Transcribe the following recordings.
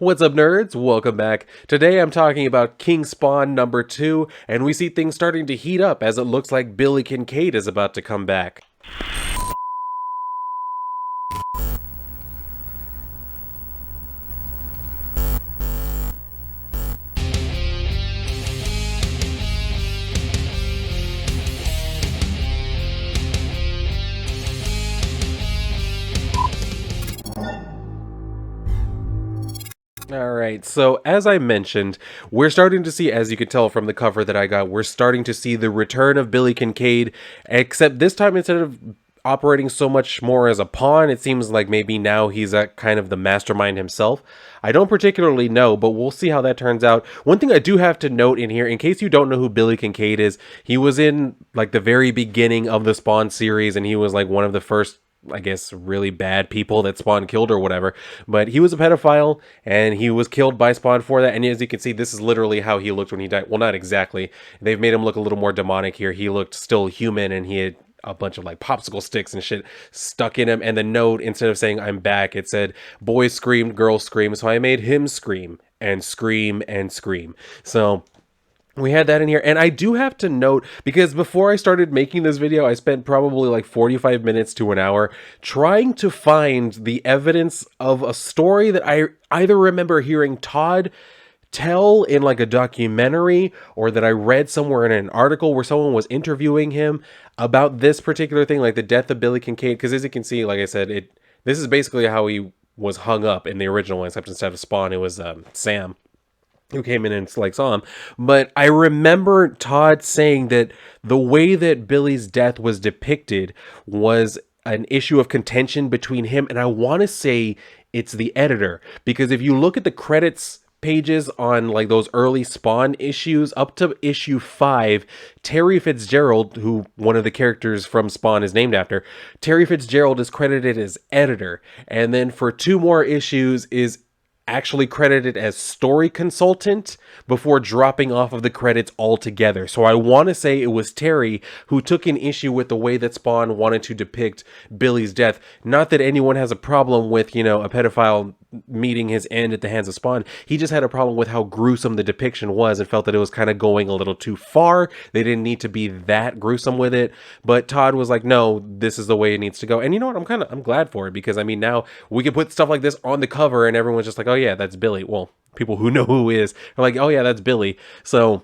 What's up, nerds? Welcome back. Today I'm talking about King Spawn number 2, and we see things starting to heat up as it looks like Billy Kincaid is about to come back. Alright, so as I mentioned, we're starting to see, as you can tell from the cover that I got, we're starting to see the return of Billy Kincaid, except this time instead of operating so much more as a pawn, it seems like maybe now he's a kind of the mastermind himself. I don't particularly know, but we'll see how that turns out. One thing I do have to note in here, in case you don't know who Billy Kincaid is, he was in like the very beginning of the Spawn series, and he was like one of the first, I guess, really bad people that Spawn killed or whatever. But he was a pedophile, and he was killed by Spawn for that. And as you can see, this is literally how he looked when he died. Well, not exactly. They've made him look a little more demonic here. He looked still human, and he had a bunch of like popsicle sticks and shit stuck in him. And the note, instead of saying "I'm back," it said "boys screamed, girls screamed." So I made him scream and scream and scream. So we had that in here, and I do have to note, because before I started making this video, I spent probably like 45 minutes to an hour trying to find the evidence of a story that I either remember hearing Todd tell in like a documentary, or that I read somewhere in an article where someone was interviewing him about this particular thing, like the death of Billy Kincaid. Because as you can see, like I said, this is basically how he was hung up in the original one, except instead of Spawn, it was Sam who came in and like saw him. But I remember Todd saying that the way that Billy's death was depicted was an issue of contention between him, and I want to say it's the editor, because if you look at the credits pages on like those early Spawn issues up to issue 5, Terry Fitzgerald, who one of the characters from Spawn is named after, Terry Fitzgerald is credited as editor, and then for 2 more issues is actually credited as story consultant before dropping off of the credits altogether. So I want to say it was Terry who took an issue with the way that Spawn wanted to depict Billy's death. Not that anyone has a problem with, you know, a pedophile meeting his end at the hands of Spawn. He just had a problem with how gruesome the depiction was and felt that it was kind of going a little too far. They didn't need to be that gruesome with it. But Todd was like, no, this is the way it needs to go. And you know what? I'm glad for it, because I mean, now we can put stuff like this on the cover and everyone's just like, oh yeah, that's Billy. Well, people who know who is are like, oh yeah, that's Billy. So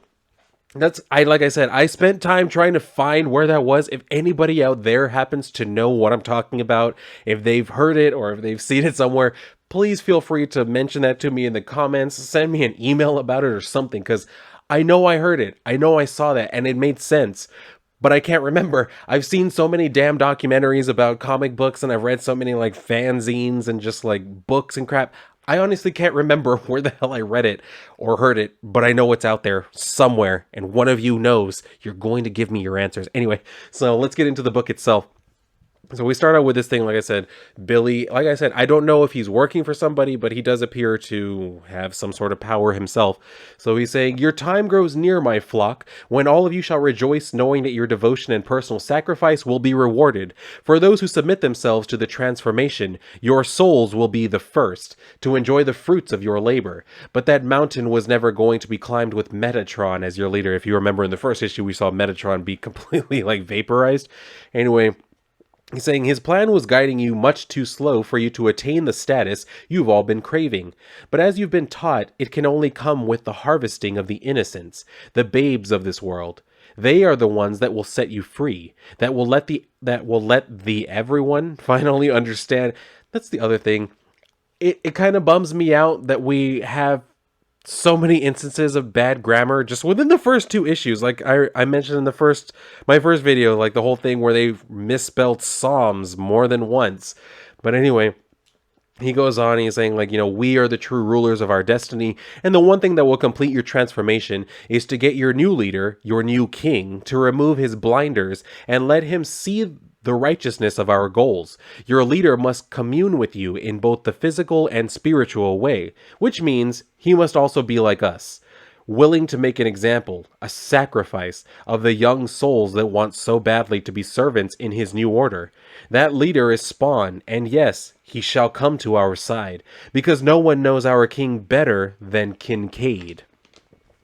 like I said, I spent time trying to find where that was. If anybody out there happens to know what I'm talking about, if they've heard it or if they've seen it somewhere, please feel free to mention that to me in the comments. Send me an email about it or something, because I know I heard it. I know I saw that and it made sense, but I can't remember. I've seen so many damn documentaries about comic books, and I've read so many like fanzines and just like books and crap. I honestly can't remember where the hell I read it or heard it, but I know it's out there somewhere, and one of you knows. You're going to give me your answers. Anyway, so let's get into the book itself. So we start out with this thing, like I said, Billy, like I said, I don't know if he's working for somebody, but he does appear to have some sort of power himself. So he's saying, your time grows near, my flock, when all of you shall rejoice, knowing that your devotion and personal sacrifice will be rewarded. For those who submit themselves to the transformation, your souls will be the first to enjoy the fruits of your labor. But that mountain was never going to be climbed with Metatron as your leader. If you remember in the first issue, we saw Metatron be completely like vaporized. Anyway, he's saying his plan was guiding you much too slow for you to attain the status you've all been craving. But as you've been taught, it can only come with the harvesting of the innocents, the babes of this world. They are the ones that will set you free, that will let the everyone finally understand. That's the other thing. It kind of bums me out that we have so many instances of bad grammar just within the first 2 issues. Like I mentioned in my first video, like the whole thing where they misspelled Psalms more than once. But anyway, he goes on, he's saying, like, you know, we are the true rulers of our destiny, and the one thing that will complete your transformation is to get your new leader, your new king, to remove his blinders and let him see the righteousness of our goals. Your leader must commune with you in both the physical and spiritual way, which means he must also be like us. willing to make an example, a sacrifice of the young souls that want so badly to be servants in his new order. That leader is Spawn, and yes, he shall come to our side, because no one knows our king better than Kincaid.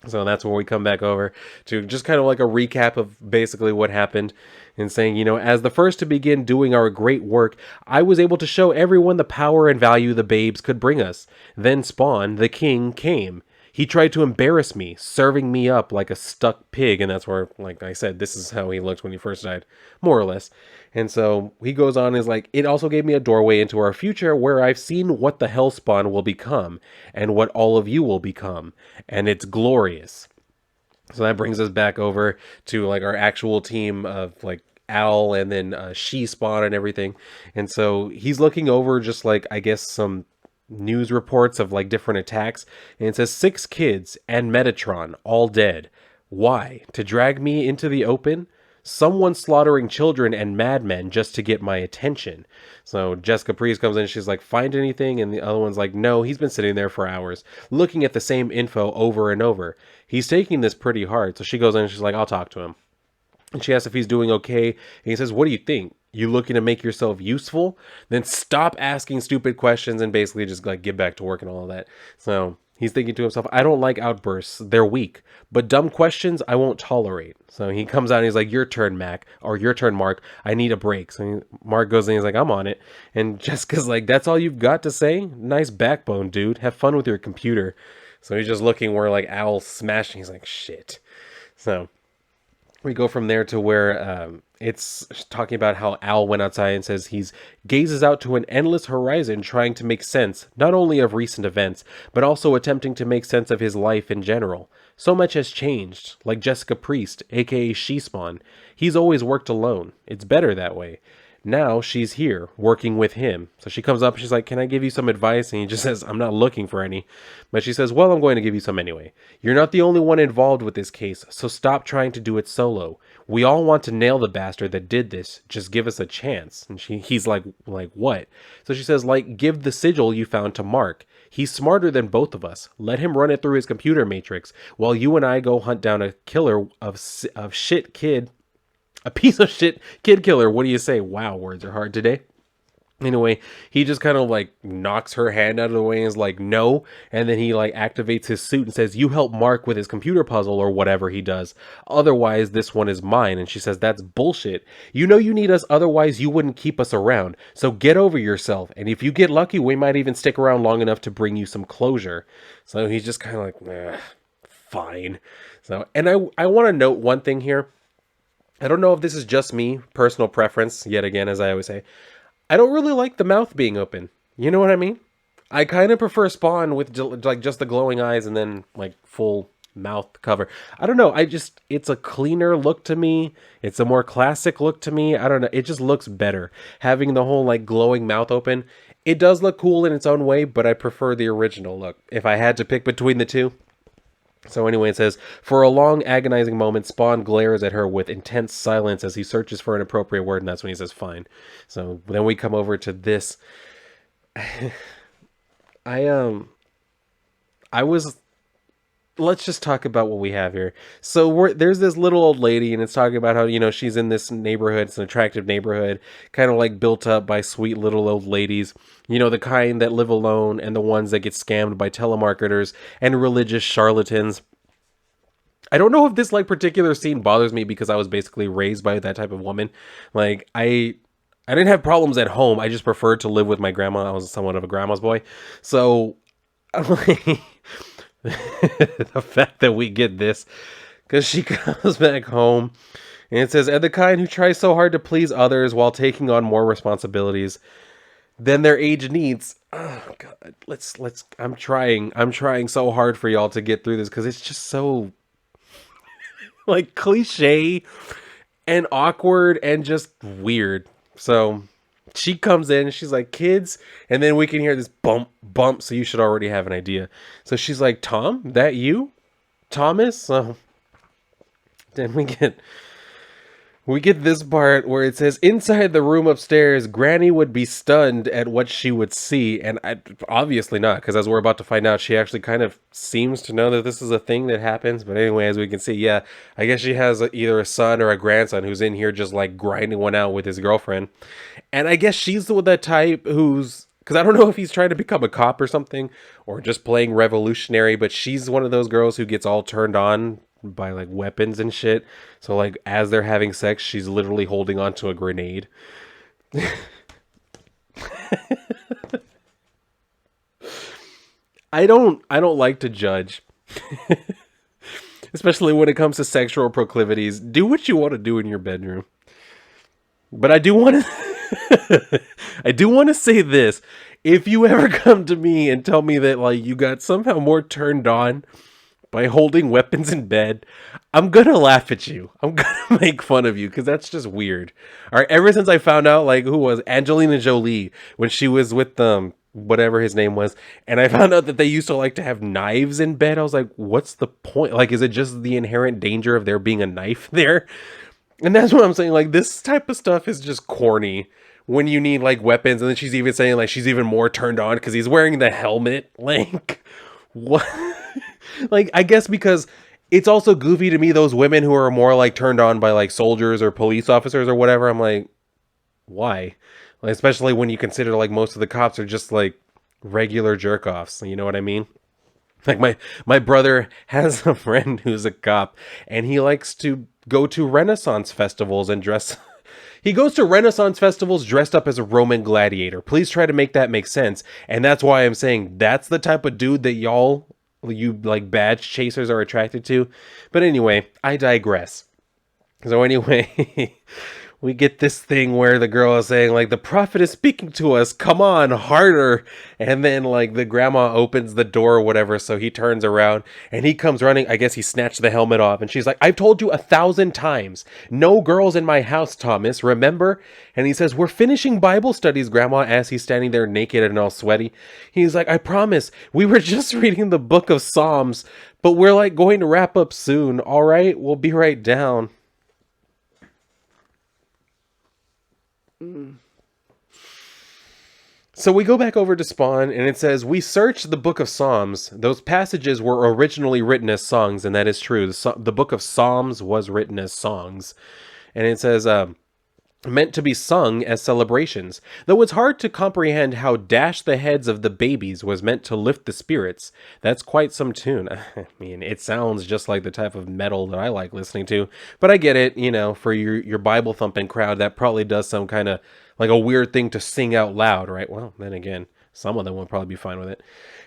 So that's where we come back over to just kind of like a recap of basically what happened and saying, as the first to begin doing our great work, I was able to show everyone the power and value the babes could bring us. Then Spawn, the king, came. He tried to embarrass me, serving me up like a stuck pig, and that's where, like I said, this is how he looked when he first died, more or less. And so he goes on, is like, it also gave me a doorway into our future where I've seen what the Hellspawn will become and what all of you will become, and it's glorious. So that brings us back over to like our actual team of like Al and then She Spawn and everything. And so he's looking over just like, I guess, some news reports of like different attacks, and it says 6 kids and Metatron all dead. Why? To drag me into the open? Someone slaughtering children and madmen just to get my attention. So Jessica Priest comes in, she's like, find anything? And the other one's like, no, he's been sitting there for hours, looking at the same info over and over. He's taking this pretty hard. So she goes in and she's like, I'll talk to him. And she asks if he's doing okay. And he says, what do you think? You looking to make yourself useful? Then stop asking stupid questions and basically just like get back to work and all of that. So he's thinking to himself, I don't like outbursts. They're weak. But dumb questions I won't tolerate. So he comes out and he's like, your turn, Mac. Or your turn, Mark. I need a break. So Mark goes in and he's like, I'm on it. And Jessica's like, that's all you've got to say? Nice backbone, dude. Have fun with your computer. So he's just looking where like Al's smashing. He's like, shit. So we go from there to where it's talking about how Al went outside and says he's gazes out to an endless horizon trying to make sense, not only of recent events, but also attempting to make sense of his life in general. So much has changed, like Jessica Priest, aka She-Spawn. He's always worked alone. It's better that way. Now she's here, working with him. So she comes up, she's like, can I give you some advice? And he just says, I'm not looking for any. But she says, well, I'm going to give you some anyway. You're not the only one involved with this case, so stop trying to do it solo. We all want to nail the bastard that did this. Just give us a chance. And he's like what? So she says, like, give the sigil you found to Mark. He's smarter than both of us. Let him run it through his computer matrix, while you and I go hunt down a killer of shit kid. A piece of shit kid killer. What do you say? Wow, words are hard today. Anyway, he just kind of like knocks her hand out of the way and is like, no. And then he like activates his suit and says, you help Mark with his computer puzzle or whatever he does. Otherwise, this one is mine. And she says, that's bullshit. You know you need us. Otherwise, you wouldn't keep us around. So get over yourself. And if you get lucky, we might even stick around long enough to bring you some closure. So he's just kind of like, fine. So, and I want to note one thing here. I don't know if this is just me, personal preference, yet again, as I always say. I don't really like the mouth being open. You know what I mean? I kind of prefer Spawn with like just the glowing eyes and then like full mouth cover. I don't know. It's a cleaner look to me. It's a more classic look to me. I don't know. It just looks better. Having the whole like glowing mouth open. It does look cool in its own way, but I prefer the original look. If I had to pick between the two. So anyway, it says, for a long, agonizing moment, Spawn glares at her with intense silence as he searches for an appropriate word, and that's when he says, fine. So then we come over to this. Let's just talk about what we have here. So there's this little old lady, and it's talking about how, she's in this neighborhood. It's an attractive neighborhood, kind of like built up by sweet little old ladies. The kind that live alone and the ones that get scammed by telemarketers and religious charlatans. I don't know if this like particular scene bothers me because I was basically raised by that type of woman. Like I didn't have problems at home. I just preferred to live with my grandma. I was somewhat of a grandma's boy. So the fact that we get this, because she comes back home and it says, and the kind who tries so hard to please others while taking on more responsibilities than their age needs. Oh God, I'm trying so hard for y'all to get through this because it's just so like cliche and awkward and just weird. So she comes in, she's like, kids, and then we can hear this bump, so you should already have an idea. So she's like, Tom, that you? Thomas? So then we get We get this part where it says, inside the room upstairs, Granny would be stunned at what she would see. And obviously not, because as we're about to find out, she actually kind of seems to know that this is a thing that happens. But anyway, as we can see, yeah, I guess she has either a son or a grandson who's in here just like grinding one out with his girlfriend. And I guess she's the type who's, because I don't know if he's trying to become a cop or something, or just playing revolutionary, but she's one of those girls who gets all turned on by like weapons and shit. So like as they're having sex, she's literally holding onto a grenade. I don't like to judge, especially when it comes to sexual proclivities. Do what you want to do in your bedroom. But I do want to I do want to say this. If you ever come to me and tell me that like you got somehow more turned on by holding weapons in bed, I'm gonna laugh at you. I'm gonna make fun of you because that's just weird. All right, ever since I found out, like, who was Angelina Jolie when she was with whatever his name was, and I found out that they used to like to have knives in bed, I was like, what's the point? Like, is it just the inherent danger of there being a knife there? And that's what I'm saying. Like, this type of stuff is just corny when you need like weapons. And then she's even saying like she's even more turned on because he's wearing the helmet. Like, what? Like, I guess because it's also goofy to me, those women who are more like turned on by like soldiers or police officers or whatever. I'm like, why? Like, especially when you consider like most of the cops are just like regular jerk offs. You know what I mean? Like my brother has a friend who's a cop, and he likes to go to Renaissance festivals and dress. He goes to Renaissance festivals dressed up as a Roman gladiator. Please try to make that make sense. And that's why I'm saying that's the type of dude that you like badge chasers are attracted to. But anyway, I digress. So anyway, we get this thing where the girl is saying like, the prophet is speaking to us, come on, harder. And then like the grandma opens the door or whatever, so he turns around and he comes running. I guess he snatched the helmet off, and she's like, I've told you 1,000 times, no girls in my house, Thomas, remember? And he says, we're finishing Bible studies, grandma, as he's standing there naked and all sweaty. He's like, I promise, we were just reading the book of Psalms, but we're like going to wrap up soon. All right, we'll be right down. So we go back over to Spawn, and it says, we searched the book of Psalms. Those passages were originally written as songs, and that is true. The book of Psalms was written as songs. And it says, meant to be sung as celebrations, though it's hard to comprehend how Dash the Heads of the Babies was meant to lift the spirits. That's quite some tune. I mean, it sounds just like the type of metal that I like listening to, but I get it, you know, for your Bible thumping crowd, that probably does some kind of like a weird thing to sing out loud, right? Well, then again, some of them will probably be fine with it.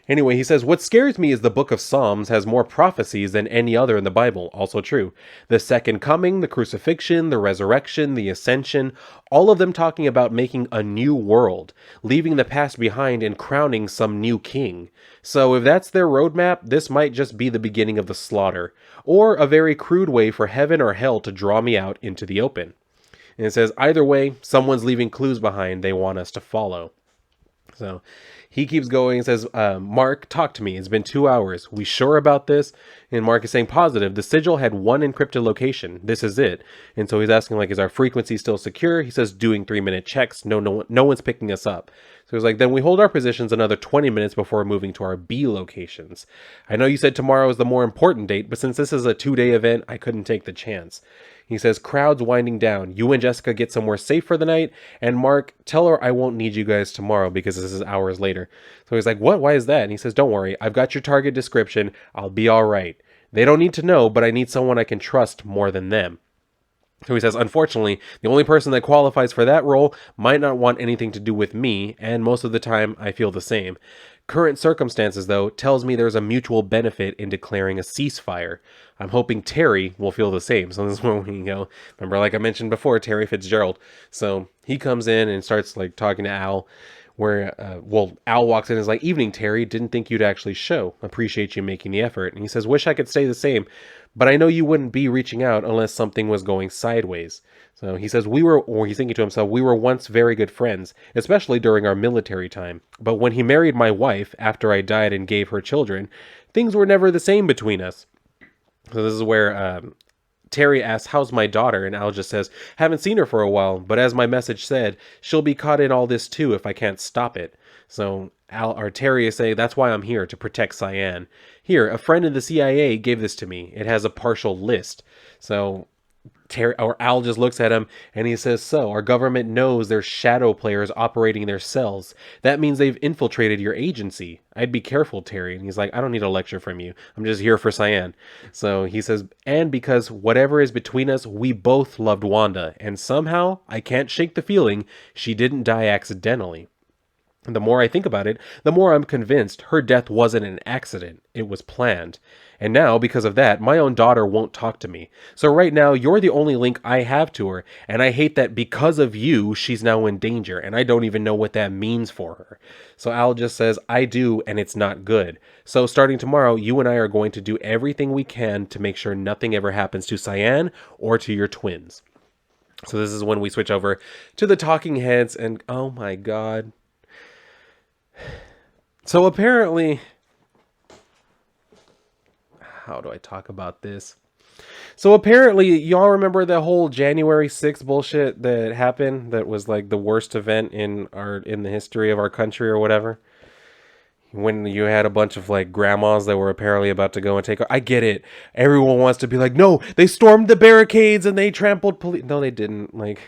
Anyway, he says, what scares me is the book of Psalms has more prophecies than any other in the Bible. Also true. The second coming, the crucifixion, the resurrection, the ascension, all of them talking about making a new world, leaving the past behind and crowning some new king. So if that's their roadmap, this might just be the beginning of the slaughter, or a very crude way for heaven or hell to draw me out into the open. And it says, either way, someone's leaving clues behind they want us to follow. So he keeps going and says, Mark, talk to me. It's been 2 hours. We sure about this? And Mark is saying positive. The sigil had one encrypted location. This is it. And so he's asking, like, is our frequency still secure? He says, doing 3-minute checks. No one's picking us up. So he's like, then we hold our positions another 20 minutes before moving to our B locations. I know you said tomorrow is the more important date, but since this is a 2-day event, I couldn't take the chance. He says, crowd's winding down. You and Jessica get somewhere safe for the night. And Mark, tell her I won't need you guys tomorrow because this is hours later. So he's like, what? Why is that? And he says, don't worry. I've got your target description. I'll be all right. They don't need to know, but I need someone I can trust more than them. So he says, unfortunately, the only person that qualifies for that role might not want anything to do with me, and most of the time I feel the same. Current circumstances, though, tells me there's a mutual benefit in declaring a ceasefire. I'm hoping Terry will feel the same. So this is when we go. Remember, like I mentioned before, Terry Fitzgerald. So he comes in and starts like talking to Al, where, Al walks in and is like, evening, Terry. Didn't think you'd actually show. Appreciate you making the effort. And he says, wish I could stay the same, but I know you wouldn't be reaching out unless something was going sideways. So he says, he's thinking to himself, we were once very good friends, especially during our military time. But when he married my wife after I died and gave her children, things were never the same between us. So this is where Terry asks, how's my daughter? And Al just says, haven't seen her for a while, but as my message said, she'll be caught in all this too if I can't stop it. So Terry is saying, that's why I'm here, to protect Cyan. Here, a friend in the CIA gave this to me. It has a partial list. So Al just looks at him and he says, so our government knows there's shadow players operating their cells. That means they've infiltrated your agency. I'd be careful, Terry. And he's like, I don't need a lecture from you. I'm just here for Cyan. So he says, and because whatever is between us, we both loved Wanda. And somehow I can't shake the feeling she didn't die accidentally. The more I think about it, the more I'm convinced her death wasn't an accident. It was planned. And now, because of that, my own daughter won't talk to me. So right now, you're the only link I have to her, and I hate that because of you, she's now in danger, and I don't even know what that means for her. So Al just says, I do, and it's not good. So starting tomorrow, you and I are going to do everything we can to make sure nothing ever happens to Cyan or to your twins. So this is when we switch over to the talking heads, and oh my god. So apparently, how do I talk about this? So apparently, y'all remember the whole January 6th bullshit that happened? That was like the worst event in the history of our country or whatever. When you had a bunch of like grandmas that were apparently about to go and take. I get it. Everyone wants to be like, no, they stormed the barricades and they trampled police. No, they didn't. Like,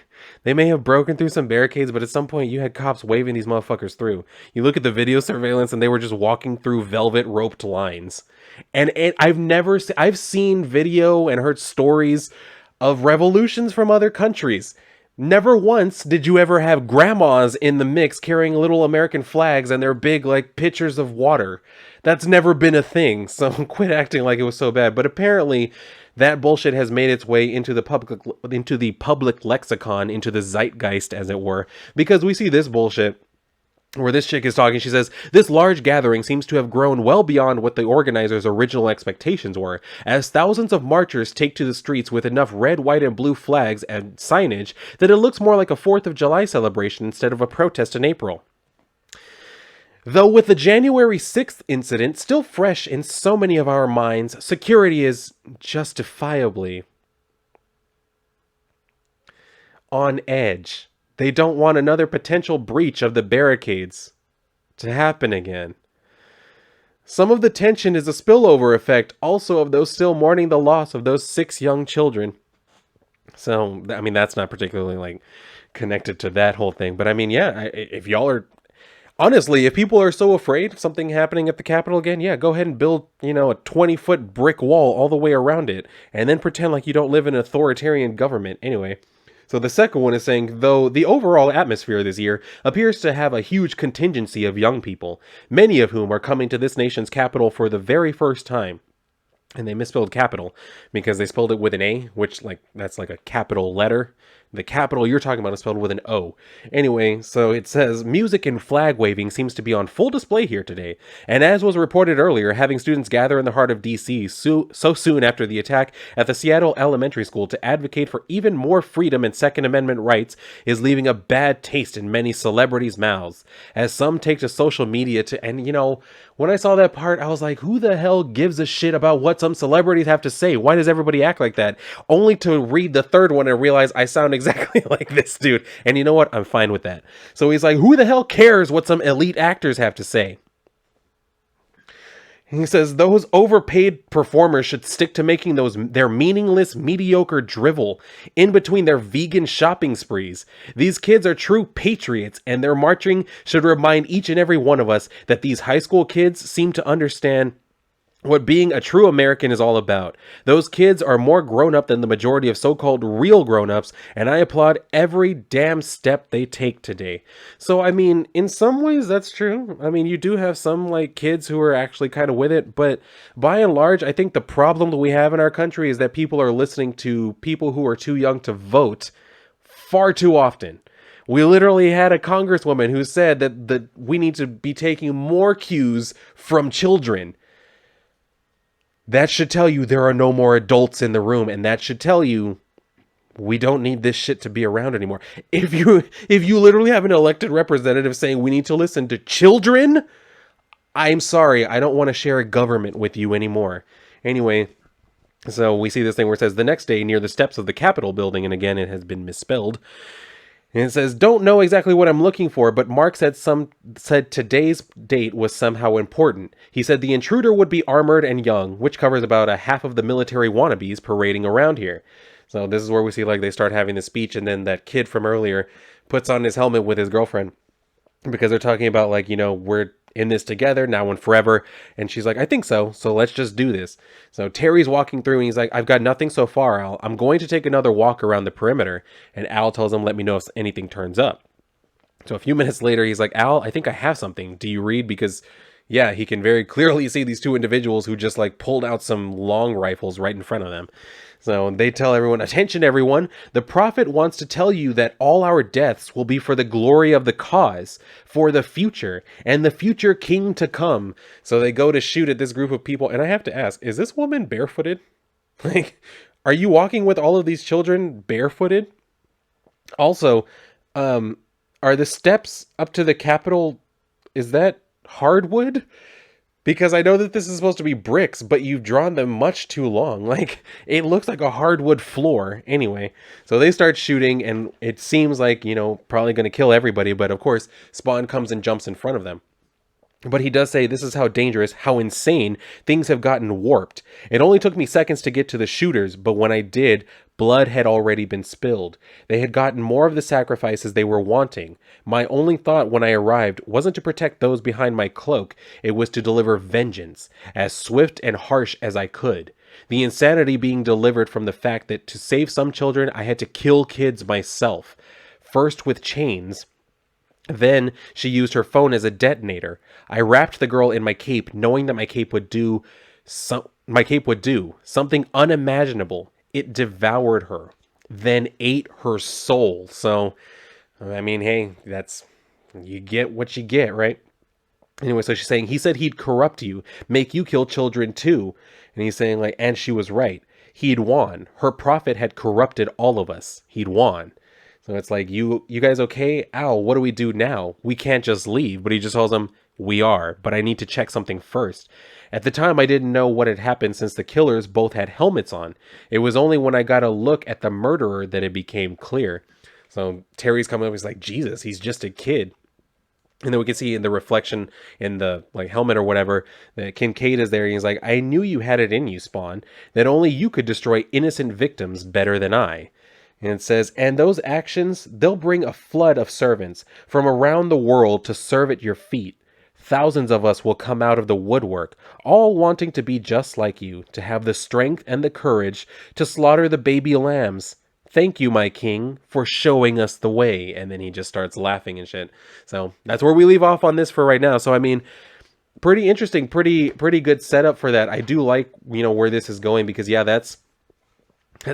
they may have broken through some barricades, but at some point you had cops waving these motherfuckers through. You look at the video surveillance and they were just walking through velvet roped lines. And I've seen video and heard stories of revolutions from other countries. Never once did you ever have grandmas in the mix carrying little American flags and their big, like, pitchers of water. That's never been a thing, so quit acting like it was so bad. But apparently, that bullshit has made its way into the public lexicon, into the zeitgeist, as it were, because we see this bullshit where this chick is talking. She says, this large gathering seems to have grown well beyond what the organizers' original expectations were, as thousands of marchers take to the streets with enough red, white, and blue flags and signage that it looks more like a 4th of July celebration instead of a protest in April. Though with the January 6th incident still fresh in so many of our minds, security is justifiably on edge. They don't want another potential breach of the barricades to happen again. Some of the tension is a spillover effect also of those still mourning the loss of those 6 young children. So, I mean, that's not particularly, like, connected to that whole thing. But, I mean, yeah, if y'all are... Honestly, if people are so afraid of something happening at the Capitol again, yeah, go ahead and build, a 20-foot brick wall all the way around it. And then pretend like you don't live in an authoritarian government. Anyway... So the second one is saying, though the overall atmosphere this year appears to have a huge contingency of young people, many of whom are coming to this nation's capital for the very first time. And they misspelled capital because they spelled it with an A, which, like, that's like a capital letter. The capital you're talking about is spelled with an O. Anyway, so it says, music and flag waving seems to be on full display here today. And as was reported earlier, having students gather in the heart of D.C. so soon after the attack at the Seattle Elementary School to advocate for even more freedom and Second Amendment rights is leaving a bad taste in many celebrities' mouths. As some take to social media to, and when I saw that part, I was like, who the hell gives a shit about what some celebrities have to say? Why does everybody act like that? Only to read the third one and realize I sound exactly like this dude. And you know what? I'm fine with that. So he's like, who the hell cares what some elite actors have to say? He says, those overpaid performers should stick to making their meaningless, mediocre drivel in between their vegan shopping sprees. These kids are true patriots, and their marching should remind each and every one of us that these high school kids seem to understand what being a true American is all about. Those kids are more grown up than the majority of so-called real grown-ups, and I applaud every damn step they take today. So, I mean, in some ways, that's true. I mean, you do have some, like, kids who are actually kind of with it, but by and large, I think the problem that we have in our country is that people are listening to people who are too young to vote far too often. We literally had a congresswoman who said that we need to be taking more cues from children. That should tell you there are no more adults in the room, and that should tell you we don't need this shit to be around anymore. If you literally have an elected representative saying we need to listen to children, I'm sorry, I don't want to share a government with you anymore. Anyway, So we see this thing where it says the next day near the steps of the Capitol building, and again it has been misspelled. And it says, "Don't know exactly what I'm looking for, but Mark said today's date was somehow important. He said the intruder would be armored and young, which covers about a half of the military wannabes parading around here." So this is where we see like they start having the speech, and then that kid from earlier puts on his helmet with his girlfriend because they're talking about like, we're in this together now and forever. And she's like, "I think so. So let's just do this." So Terry's walking through and he's like, "I've got nothing so far, Al. I'm going to take another walk around the perimeter." And Al tells him, "Let me know if anything turns up." So a few minutes later, he's like, "Al, I think I have something. Do you read?" Because yeah, he can very clearly see these two individuals who just like pulled out some long rifles right in front of them. So they tell everyone, "Attention everyone, the prophet wants to tell you that all our deaths will be for the glory of the cause, for the future, and the future king to come." So they go to shoot at this group of people, and I have to ask, is this woman barefooted? Like, are you walking with all of these children barefooted? Also, are the steps up to the Capitol, is that hardwood? Because I know that this is supposed to be bricks, but you've drawn them much too long. Like, it looks like a hardwood floor. Anyway, so they start shooting, and it seems like, probably going to kill everybody. But of course, Spawn comes and jumps in front of them. But he does say, "This is how dangerous, how insane things have gotten warped. It only took me seconds to get to the shooters, but when I did, blood had already been spilled. They had gotten more of the sacrifices they were wanting. My only thought when I arrived wasn't to protect those behind my cloak, it was to deliver vengeance, as swift and harsh as I could. The insanity being delivered from the fact that to save some children, I had to kill kids myself. First with chains. Then she used her phone as a detonator. I wrapped the girl in my cape, knowing that my cape would do something unimaginable. It devoured her, then ate her soul." So, I mean, hey, you get what you get, right? Anyway, so she's saying, "He said he'd corrupt you, make you kill children too." And he's saying like, and she was right. He'd won. Her prophet had corrupted all of us. He'd won. So it's like, you guys okay? Al, what do we do now? We can't just leave. But he just tells them, "We are, but I need to check something first. At the time, I didn't know what had happened since the killers both had helmets on. It was only when I got a look at the murderer that it became clear." So Terry's coming up, he's like, "Jesus, he's just a kid." And then we can see in the reflection in the like helmet or whatever that Kincaid is there. And he's like, "I knew you had it in you, Spawn, that only you could destroy innocent victims better than I." And it says, "And those actions, they'll bring a flood of servants from around the world to serve at your feet. Thousands of us will come out of the woodwork, all wanting to be just like you, to have the strength and the courage to slaughter the baby lambs. Thank you, my king, for showing us the way." And then he just starts laughing and shit. So that's where we leave off on this for right now. So, I mean, pretty interesting, pretty good setup for that. I do like, where this is going because, yeah, that's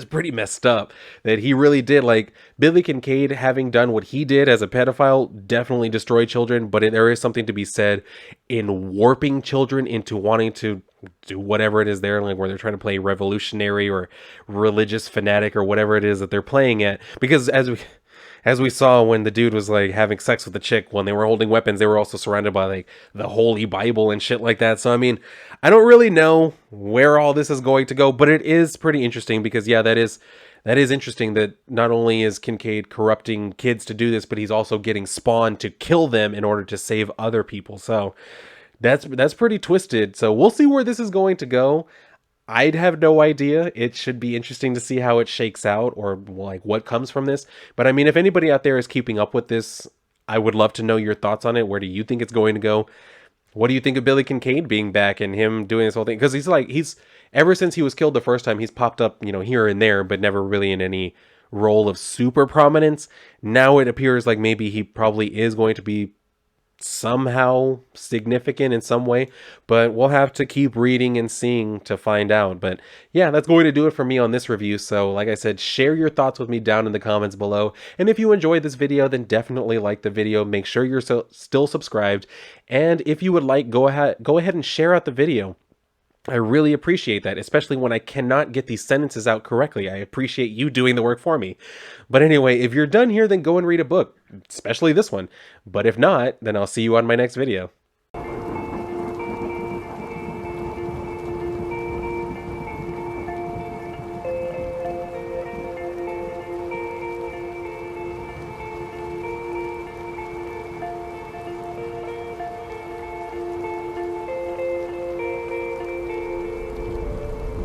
pretty messed up that he really did, like, Billy Kincaid having done what he did as a pedophile definitely destroyed children, but there is something to be said in warping children into wanting to do whatever it is there, like where they're trying to play revolutionary or religious fanatic or whatever it is that they're playing at. Because as we saw when the dude was like having sex with the chick when they were holding weapons, they were also surrounded by like the Holy Bible and shit like that. So, I mean, I don't really know where all this is going to go, but it is pretty interesting because, yeah, that is interesting that not only is Kincaid corrupting kids to do this, but he's also getting Spawn to kill them in order to save other people. So that's pretty twisted. So we'll see where this is going to go. I'd have no idea. It should be interesting to see how it shakes out or like what comes from this. But I mean, if anybody out there is keeping up with this, I would love to know your thoughts on it. Where do you think it's going to go? What do you think of Billy Kincaid being back and him doing this whole thing? Because he's ever since he was killed the first time, he's popped up, here and there, but never really in any role of super prominence. Now it appears like maybe he probably is going to be somehow significant in some way, but we'll have to keep reading and seeing to find out. But yeah, that's going to do it for me on this review. So like I said, share your thoughts with me down in the comments below, and if you enjoyed this video, then definitely like the video. Make sure you're still subscribed, and if you would like, go ahead and share out the video. I really appreciate that, especially when I cannot get these sentences out correctly. I appreciate you doing the work for me. But anyway, if you're done here, then go and read a book, especially this one. But if not, then I'll see you on my next video.